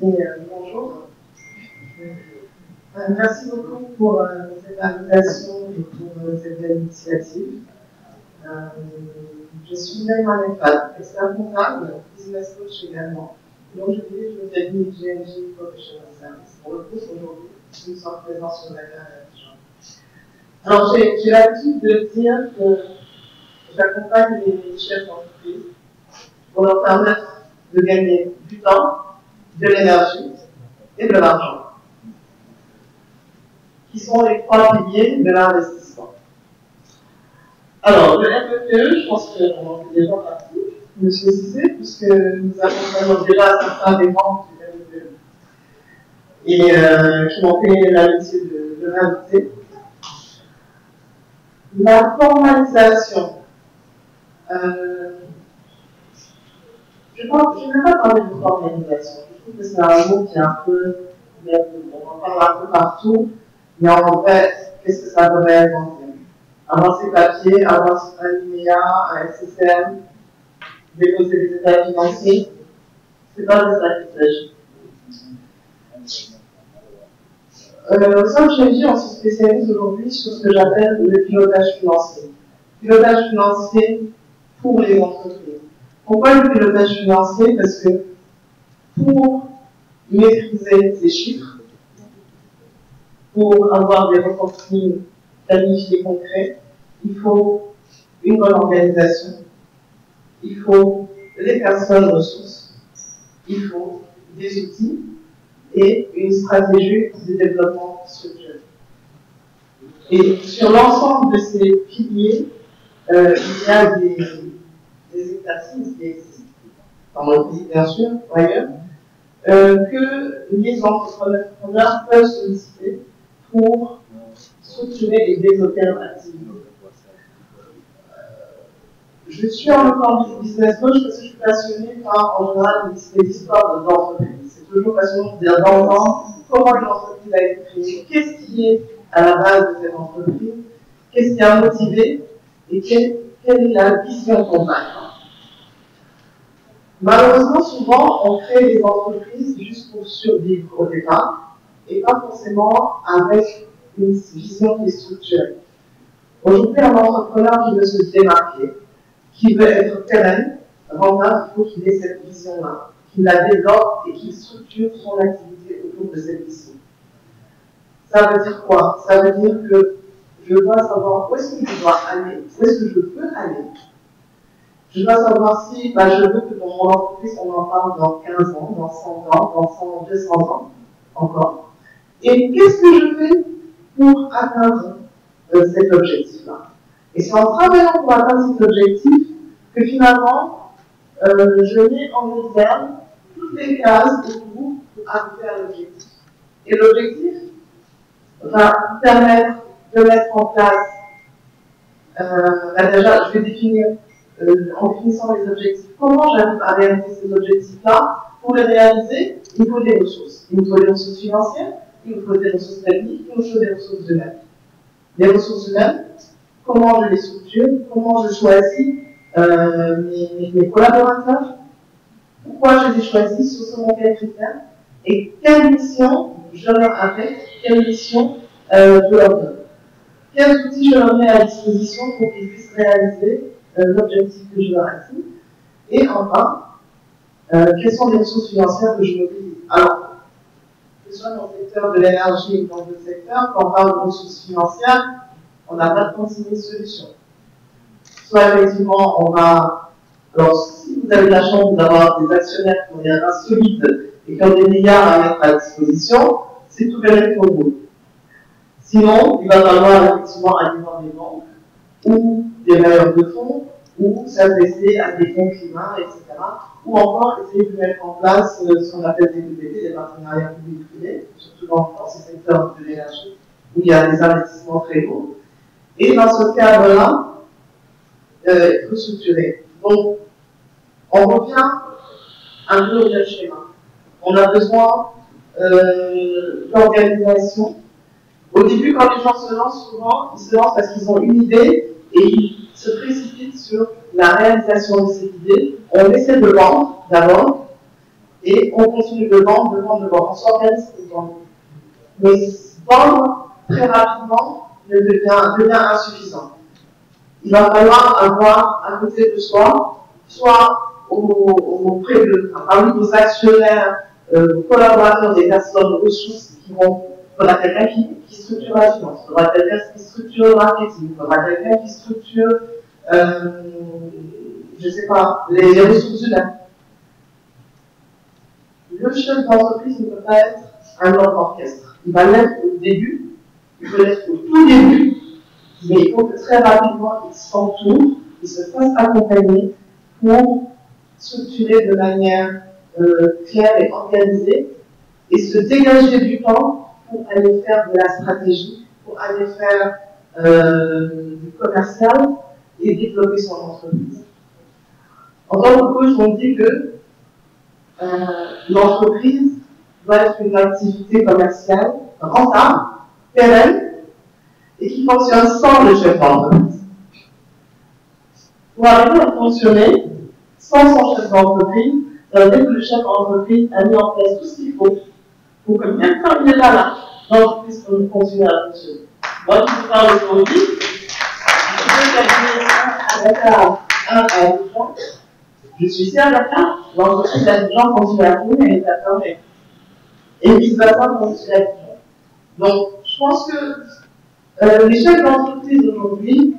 Bonjour. Merci beaucoup pour cette invitation et pour cette belle initiative. Je suis Naïma Nefal, expert comptable, business coach également. Donc je dirige le cabinet GNG Professional Service. Pour le coup, aujourd'hui, nous sommes présents sur la région. Alors j'ai l'habitude de dire que j'accompagne les chefs d'entreprise pour leur permettre de gagner du temps, de l'énergie et de l'argent, qui sont les trois piliers de l'investissement. Alors, le FFPE, je pense qu'on en fait déjà partie, monsieur Cissé, puisque nous accompagnons déjà certains des membres du FFPE et qui m'ont fait l'amitié de l'inviter. La formalisation. Je ne vais pas parler de formalisation. Je trouve que c'est un mot qui est un peu, on en parle un peu partout, mais en fait, qu'est-ce que ça devrait être? Avoir ses papiers, avoir un IMEA, un SSM, déposer des états financiers, c'est pas de ça qu'il s'agit. Au sein de GNG, on se spécialise aujourd'hui sur ce que j'appelle le pilotage financier. Pilotage financier pour les entreprises. Pourquoi le pilotage financier? Parce que pour maîtriser ces chiffres, pour avoir des reportings planifiés concrets, il faut une bonne organisation, il faut les personnes ressources, il faut des outils et une stratégie de développement structuré. Et sur l'ensemble de ces piliers, il y a des exercices qui existent, dans notre pays bien sûr, ou ailleurs, que les entrepreneurs peuvent solliciter pour structurer et développer leur activité. Je suis en même temps business coach parce que je suis passionnée par, en général, l'histoire d'entreprise. C'est toujours passionnant d'entendre comment une entreprise a été créée, qu'est-ce qui est à la base de cette entreprise, qu'est-ce qui a motivé et quelle est la vision qu'on a. Malheureusement, souvent, on crée des entreprises juste pour survivre au départ et pas forcément avec une vision qui est structurée. Aujourd'hui, un entrepreneur qui veut se démarquer, qui veut être pérenne, rentable, il faut qu'il ait cette vision-là, qu'il la développe et qu'il structure son activité autour de cette vision. Ça veut dire quoi? Ça veut dire que je dois savoir où est-ce que je dois aller, où est-ce que je peux aller. Je dois savoir si je veux que dans mon entreprise, on en parle dans 15 ans, dans 100 ans, dans 100, 200 ans encore. Et qu'est-ce que je fais pour atteindre cet objectif-là? Et c'est en travaillant pour atteindre cet objectif que finalement, je mets en exergue toutes les cases autour pour arriver à l'objectif. Et l'objectif va permettre de mettre en place, déjà, je vais définir, en définissant les objectifs, comment j'arrive à réaliser ces objectifs-là. Pour les réaliser, il me faut des ressources. Il me faut des ressources financières, il me faut des ressources techniques, il me faut des ressources humaines. Les ressources humaines, comment je les structure, comment je choisis mes collaborateurs, pourquoi je les choisis, ce sont quels critères, et quelle mission je leur affecte, quelle mission je leur donne. Quels outils je leur mets à disposition pour qu'ils puissent réaliser l'objectif que je leur assigne. Et enfin, quelles sont les ressources financières que je mobilise. Alors, que ce soit dans le secteur de l'énergie ou dans d'autres secteurs, quand on parle de ressources financières, on n'a pas 36 000 solutions. Soit effectivement, on va. Alors, si vous avez la chance d'avoir des actionnaires qui ont des reins solides et qui ont des milliards à mettre à disposition, c'est tout bénéfique pour vous. Sinon, il va falloir effectivement aller voir des banques ou des bailleurs de fonds ou s'adresser à des fonds climat, etc. Ou encore essayer de mettre en place ce qu'on appelle des PPP, des partenariats publics-privés, surtout dans ce secteur de l'énergie où il y a des investissements très lourds. Et dans ce cadre-là, il faut structurer. Donc, on revient un peu au même schéma. On a besoin d'organisation. Au début, quand les gens se lancent, souvent, ils se lancent parce qu'ils ont une idée et ils se précipitent sur la réalisation de cette idée. On essaie de vendre d'abord et on continue de vendre, on s'organise pour vendre. Mais vendre très rapidement devient insuffisant. Il va falloir avoir à côté de soi, soit auprès de, parmi vos actionnaires, vos collaborateurs, des personnes ressources qu'on a quelqu'un qui structure la finance, il faudra quelqu'un qui structure le marketing, il faudra quelqu'un qui structure, je ne sais pas, les ressources humaines. Le chef d'entreprise ne peut pas être un homme orchestre. Il va l'être au début, il peut l'être au tout début, mais il faut que très rapidement il s'entoure, il se fasse accompagner pour structurer de manière claire et organisée et se dégager du temps pour aller faire de la stratégie, pour aller faire du commercial et développer son entreprise. En tant que coach, on dit que l'entreprise doit être une activité commerciale rentable, pérenne et qui fonctionne sans le chef d'entreprise. Pour arriver à fonctionner sans son chef d'entreprise, ça veut dire que le chef d'entreprise a mis en place tout ce qu'il faut pour que même quand il n'est pas là, l'entreprise peut continuer à fonctionner. Moi, qui vous parle aujourd'hui, je suis ici à Dakar, l'entreprise d'Abidjan continue à fonctionner, elle est à fermer. Et vice-versa, continue à fonctionner. Donc, je pense que les chefs d'entreprise aujourd'hui,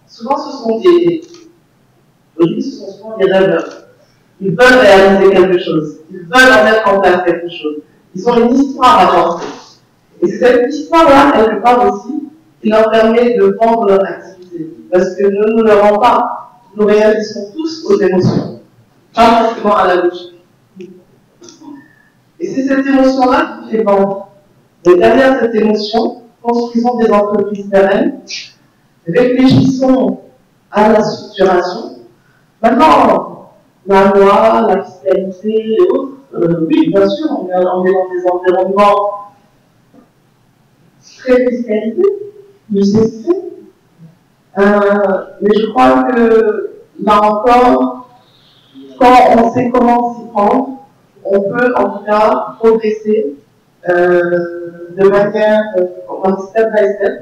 souvent ce sont des rêveurs. Ils veulent réaliser quelque chose. Ils veulent en mettre en place quelque chose. Ils ont une histoire à raconter. Et cette histoire-là, quelque part aussi, qui leur permet de vendre leur activité. Parce que nous ne le rendons pas. Nous réalisons tous aux émotions. Pas forcément à la logique. Et c'est cette émotion-là qui fait vendre. Et derrière cette émotion, construisons des entreprises pérennes, réfléchissons à la structuration. Maintenant, la loi, la fiscalité et autres, oui, bien sûr, on est dans des environnements très fiscalisés, nécessaires. Mais je crois que, là encore, quand on sait comment s'y prendre, on peut en tout cas progresser de manière step by step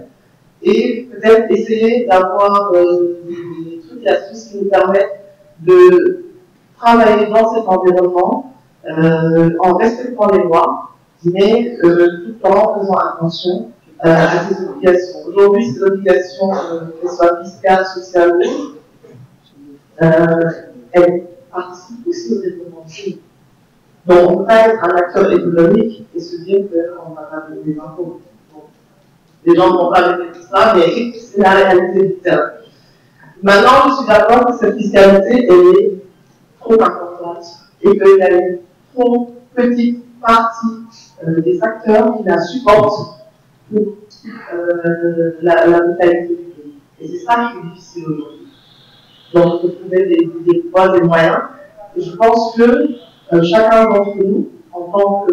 et peut-être essayer d'avoir des trucs et astuces qui nous permettent de travailler dans cet environnement en respectant les lois, mais tout en faisant attention à ces obligations. Aujourd'hui, ces obligations, qu'elles soient fiscales, sociales ou autres, elles participent aussi au développement du pays. Donc, on ne peut pas être un acteur économique et se dire qu'on va pas payer des impôts. Donc, les gens ne vont pas répéter ça, mais c'est la réalité du terrain. Maintenant, je suis d'accord que cette fiscalité, elle est trop importante et qu'il y a une trop petite partie des acteurs qui la supportent pour la vitalité du pays. Et c'est ça qui est difficile aujourd'hui. Donc, il faut trouver des voies, des moyens. Et je pense que chacun d'entre nous, en tant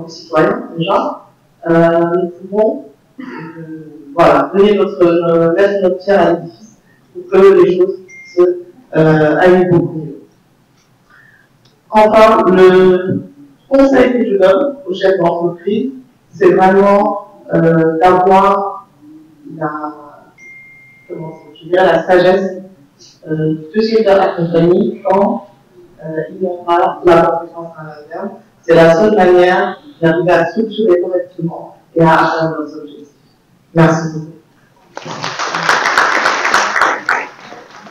que citoyen déjà, nous pouvons voilà, mettre notre pierre à l'édifice pour que les choses aillent beaucoup mieux. Enfin, le conseil que je donne aux chefs d'entreprise, c'est vraiment d'avoir la sagesse de se faire accompagner quand ils n'ont pas la compétence à l'interne. C'est la seule manière d'arriver à structurer correctement et à atteindre nos objectifs. Merci beaucoup.